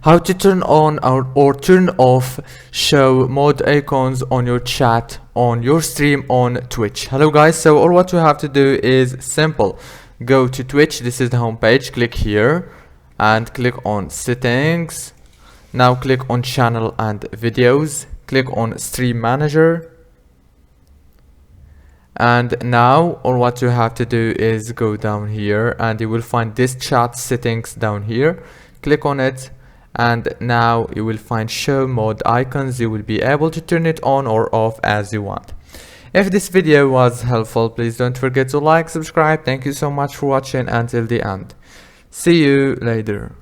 how to turn on or turn off show mode icons on your chat on your stream on Twitch. Hello guys, so all what you have to do is simple. Go to Twitch, this is the home page, click here and click on settings. Now click on channel and videos, click on stream manager, and now all what you have to do is go down here and you will find this chat settings down here. Click on it and now you will find show mode icons. You will be able to turn it on or off as you want. If this video was helpful, please don't forget to like, subscribe. Thank you so much for watching until the end. See you later.